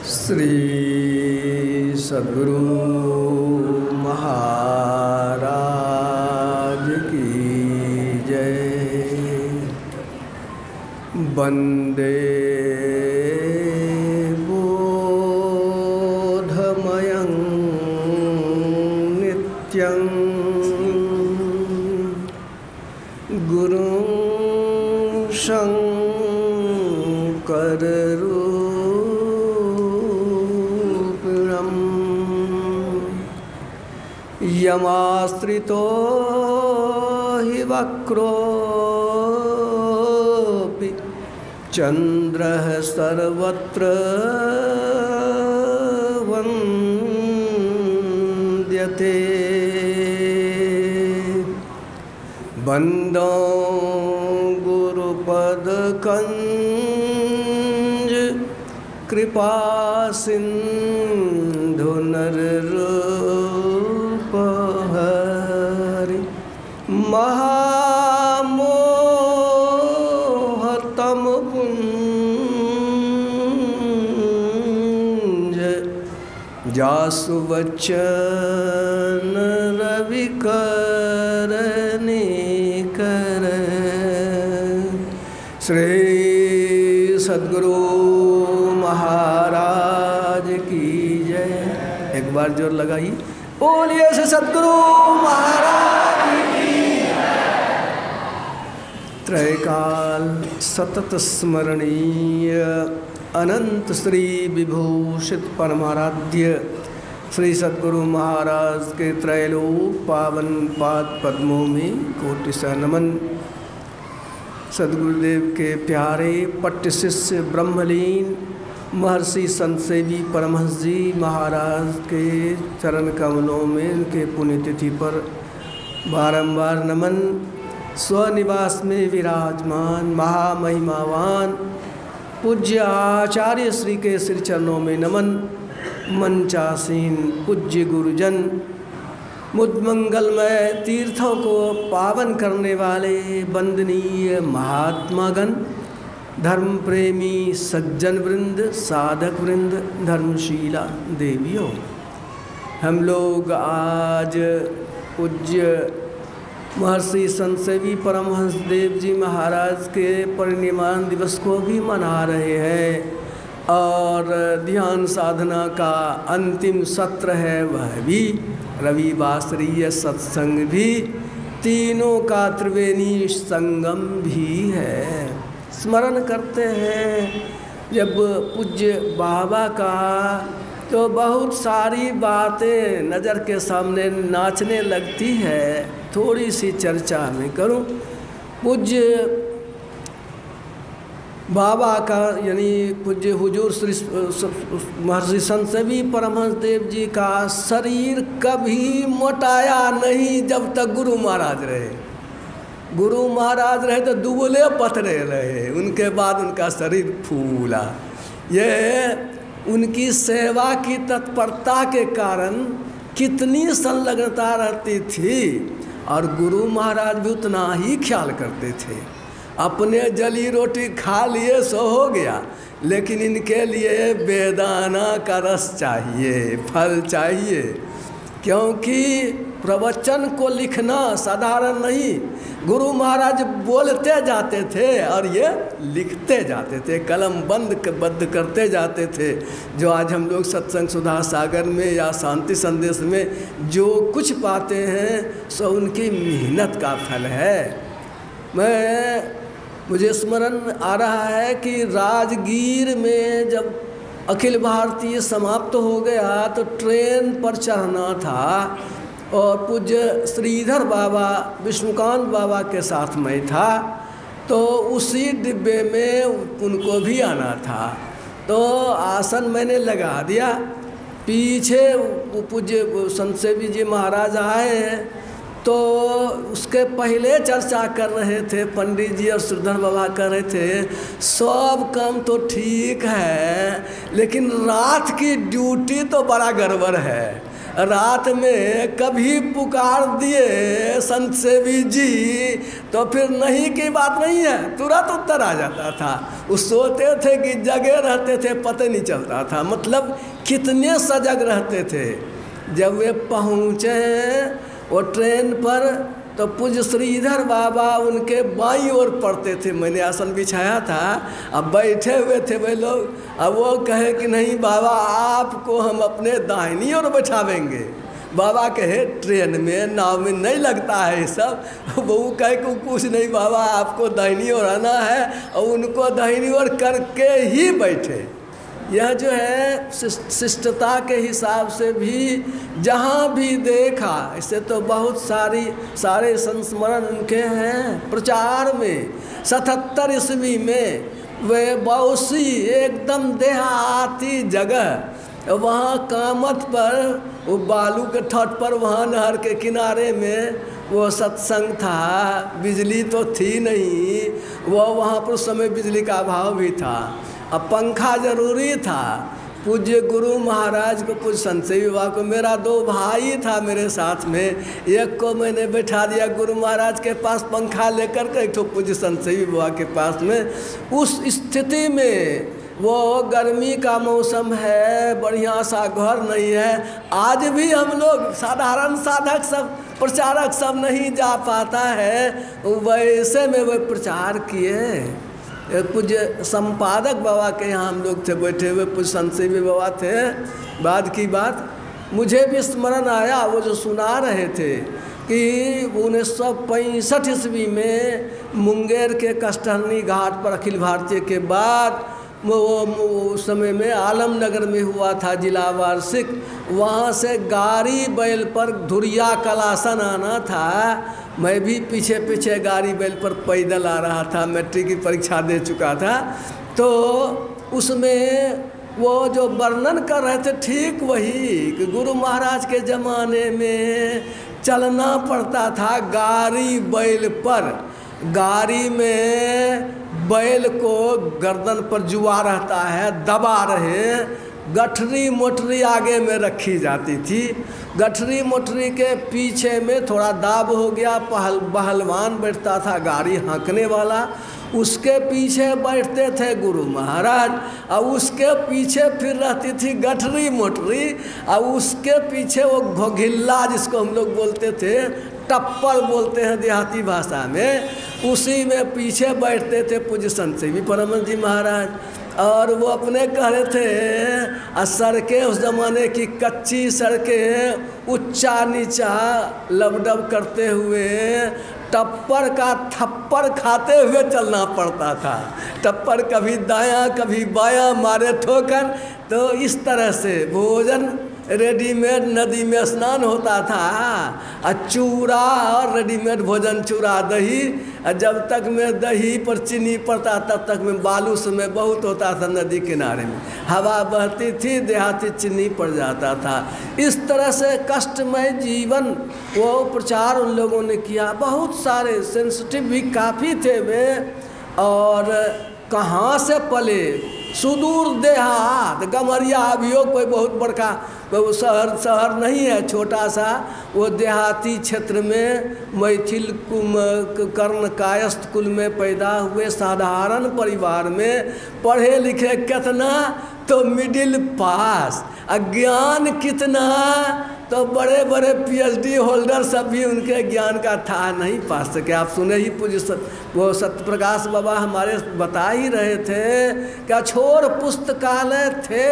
श्री सद्गुरु महाराज की जय। वंदे बोधमयं नित्यं गुरुं शंकररूपिणं यमाश्रितो हि वक्रोऽपि चन्द्रः सर्वत्र वन्द्यते। वन्दो गुरुपदकञ्ज कृपासिन्धु नररूपहरि महामोहतम पुञ्ज जासु वचन रविकरने श्री सद्गुरु महाराज की जय। एक बार जोर लगाई, बोलिए श्री सद्गुरु महाराज की जय। त्रैकाल सतत स्मरणीय अनंत श्री विभूषित परमाराध्य श्री सद्गुरु महाराज के त्रैलोक पावन पाद पद्मों में कोटिशः नमन। सद्गुरुदेव के प्यारे पट्ट शिष्य ब्रह्मलीन महर्षि संतसेवी परमहंस जी महाराज के चरण कमलों में उनके पुण्यतिथि पर बारंबार नमन। स्वनिवास में विराजमान महामहिमावान पूज्य आचार्य श्री के श्री चरणों में नमन। मंचासीन पूज्य गुरुजन मुद्मंगलमय तीर्थों को पावन करने वाले वंदनीय महात्मागण, धर्म प्रेमी सज्जन वृंद, साधक वृंद, धर्मशीला देवियों, हम लोग आज पूज्य महर्षि संतसेवी परमहंस देव जी महाराज के परिनिर्वाण दिवस को भी मना रहे हैं और ध्यान साधना का अंतिम सत्र है, वह भी रविवासरीय सत्संग भी, तीनों का त्रिवेणी संगम भी है। स्मरण करते हैं जब पूज्य बाबा का तो बहुत सारी बातें नज़र के सामने नाचने लगती है। थोड़ी सी चर्चा मैं करूं। पूज्य बाबा का यानी पूज्य हुजूर श्री महर्षि संतसेवी परमहंस देव जी का शरीर कभी मोटाया नहीं जब तक गुरु महाराज रहे। गुरु महाराज रहे तो दुबले पतले रहे, उनके बाद उनका शरीर फूला। ये उनकी सेवा की तत्परता के कारण कितनी संलग्नता रहती थी और गुरु महाराज भी उतना ही ख्याल करते थे। अपने जली रोटी खा लिए सो हो गया, लेकिन इनके लिए बेदाना का रस चाहिए, फल चाहिए, क्योंकि प्रवचन को लिखना साधारण नहीं। गुरु महाराज बोलते जाते थे और ये लिखते जाते थे, कलम बद्ध करते जाते थे। जो आज हम लोग सत्संग सुधा सागर में या शांति संदेश में जो कुछ पाते हैं सो उनकी मेहनत का फल है। मुझे स्मरण आ रहा है कि राजगीर में जब अखिल भारतीय समाप्त हो गया तो ट्रेन पर चढ़ना था और पूज्य श्रीधर बाबा विष्णुकांत बाबा के साथ मैं था, तो उसी डिब्बे में उनको भी आना था। तो आसन मैंने लगा दिया। पीछे पूज्य संतसेवी जी महाराज आए हैं तो उसके पहले चर्चा कर रहे थे, पंडित जी और श्रीधर बाबा कर रहे थे, सब काम तो ठीक है लेकिन रात की ड्यूटी तो बड़ा गड़बड़ है। रात में कभी पुकार दिए संत सेवी जी तो फिर नहीं की बात नहीं है, तुरंत उत्तर आ जाता था। वो सोते थे कि जगे रहते थे, पता नहीं चलता था, मतलब कितने सजग रहते थे। जब वे पहुँचे वो ट्रेन पर तो पूज्य श्रीधर बाबा उनके बाईं ओर पड़ते थे, मैंने आसन बिछाया था, अब बैठे हुए थे वे लोग। अब वो कहे कि नहीं बाबा आपको हम अपने दाहिनी ओर बैठावेंगे। बाबा कहे ट्रेन में नाव में नहीं लगता है ये सब। वो कहे कि कुछ नहीं बाबा आपको दाहिनी ओर आना है, और उनको दाहिनी ओर करके ही बैठे। यह जो है शिष्टता के हिसाब से भी जहाँ भी देखा, इससे तो बहुत सारे संस्मरण उनके हैं। प्रचार में 77 ईस्वी में वे बौसी एकदम देहाती जगह, वहाँ कामत पर वो बालू के तट पर वहाँ नहर के किनारे में वो सत्संग था। बिजली तो थी नहीं, वो वहाँ पर उस समय बिजली का अभाव भी था। अब पंखा जरूरी था। पूज्य गुरु महाराज को, पूज्य संत सेवी बाबा को, मेरा 2 भाई था मेरे साथ में, एक को मैंने बैठा दिया गुरु महाराज के पास पंखा लेकर के, एक तो पूज्य संत सेवी बाबा के पास में। उस स्थिति में वो गर्मी का मौसम है, बढ़िया सा घर नहीं है। आज भी हम लोग साधारण साधक सब, प्रचारक सब नहीं जा पाता है, वैसे में वे प्रचार किए। पूज्य संपादक बाबा के यहाँ हम लोग थे बैठे हुए, पूज्य संत सेवी बाबा थे। बाद की बात मुझे भी स्मरण आया, वो जो सुना रहे थे कि 1965 ईस्वी में मुंगेर के कष्टहरनी घाट पर अखिल भारतीय के बाद वो समय में आलमनगर में हुआ था जिला वार्षिक। वहाँ से गाड़ी बैल पर धुरिया कलासन आना था। मैं भी पीछे पीछे गाड़ी बैल पर पैदल आ रहा था, मैट्रिक की परीक्षा दे चुका था। तो उसमें वो जो वर्णन कर रहे थे ठीक वही कि गुरु महाराज के ज़माने में चलना पड़ता था गाड़ी बैल पर। गाड़ी में बैल को गर्दन पर जुआ रहता है, दबा रहे, गठरी मोटरी आगे में रखी जाती थी। गठरी मोटरी के पीछे में थोड़ा दाब हो गया, पहलवान बैठता था गाड़ी हाँकने वाला, उसके पीछे बैठते थे गुरु महाराज, और उसके पीछे फिर रहती थी गठरी मोटरी, और उसके पीछे वो घोघिल्ला जिसको हम लोग बोलते थे, टप्पर बोलते हैं देहाती भाषा में, उसी में पीछे बैठते थे पूज्य संत सेवी परमहंस जी महाराज। और वो अपने कह रहे थे सड़कें उस ज़माने की कच्ची सड़कें, ऊंचा नीचा लबडब करते हुए टप्पर का थप्पड़ खाते हुए चलना पड़ता था। टप्पर कभी दायां कभी बायां मारे ठोकर। तो इस तरह से भोजन रेडीमेड, नदी में स्नान होता था, चूरा और रेडीमेड भोजन, चूरा दही। जब तक में दही पर चीनी पड़ता तब तक में बालू समय बहुत होता था नदी किनारे में, हवा बहती थी, देहाती चीनी पड़ जाता था। इस तरह से कष्टमय जीवन वो प्रचार उन लोगों ने किया। बहुत सारे सेंसिटिव भी काफ़ी थे वे, और कहाँ से पले, सुदूर देहात, गमरिया अभियोग कोई बहुत बड़का वो शहर नहीं है, छोटा सा वो देहाती क्षेत्र में मैथिल कर्ण कायस्थ कुल में पैदा हुए साधारण परिवार में, पढ़े लिखे कितना तो मिडिल पास, अज्ञान कितना तो बड़े बड़े PhD होल्डर सब भी उनके ज्ञान का था नहीं पा सके। आप सुने ही पूज्य वो सत्यप्रकाश बाबा हमारे बता ही रहे थे क्या छोर पुस्तकालय थे।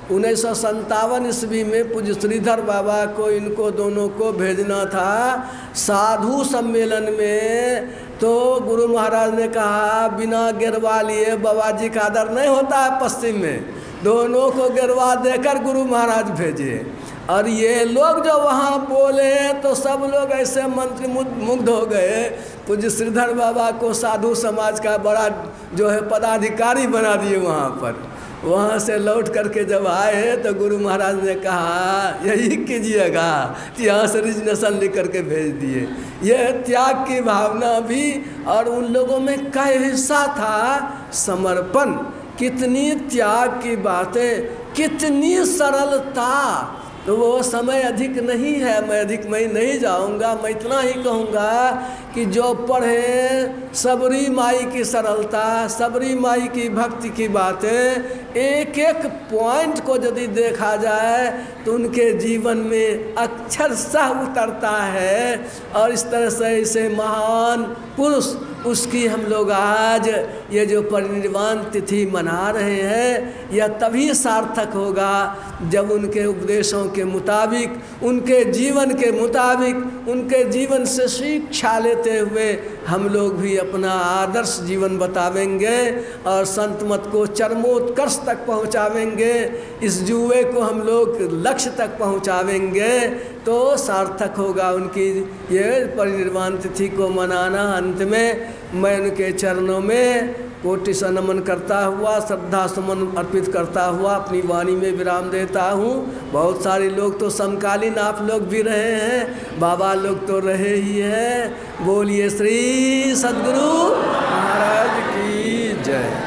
1957 ईस्वी में पूज्य श्रीधर बाबा को, इनको दोनों को भेजना था साधु सम्मेलन में। तो गुरु महाराज ने कहा बिना गिरवा लिए बाबा जी का आदर नहीं होता है पश्चिम में, दोनों को गिरवा देकर गुरु महाराज भेजे। और ये लोग जो वहाँ बोले तो सब लोग ऐसे मंत्र मुग्ध हो गए। पूज्य श्रीधर बाबा को साधु समाज का बड़ा जो है पदाधिकारी बना दिए वहाँ पर। वहाँ से लौट करके जब आए तो गुरु महाराज ने कहा यही कीजिएगा, तो यहाँ से रिजनेशन लिख करके भेज दिए। यह त्याग की भावना भी, और उन लोगों में कैसा था समर्पण, कितनी त्याग की बातें, कितनी सरलता। तो वो समय अधिक नहीं है, मैं अधिक में नहीं जाऊंगा। मैं इतना ही कहूँगा कि जो पढ़े सबरी माई की सरलता, सबरी माई की भक्ति की बातें, एक एक पॉइंट को यदि देखा जाए तो उनके जीवन में अक्षरशः उतरता है। और इस तरह से ऐसे महान पुरुष, उसकी हम लोग आज ये जो परिनिर्वाण तिथि मना रहे हैं, यह तभी सार्थक होगा जब उनके उपदेशों के मुताबिक, उनके जीवन के मुताबिक, उनके जीवन से शिक्षा लेते हुए हम लोग भी अपना आदर्श जीवन बतावेंगे और संत मत को चरमोत्कर्ष तक पहुंचावेंगे, इस जुए को हम लोग लक्ष्य तक पहुंचावेंगे, तो सार्थक होगा उनकी ये परिनिर्वाण तिथि को मनाना। अंत में मैं उनके चरणों में कोटि सा नमन करता हुआ, श्रद्धा सुमन अर्पित करता हुआ अपनी वाणी में विराम देता हूँ। बहुत सारे लोग तो समकालीन आप लोग भी रहे हैं, बाबा लोग तो रहे ही हैं। बोलिए श्री सद्गुरु महाराज की जय।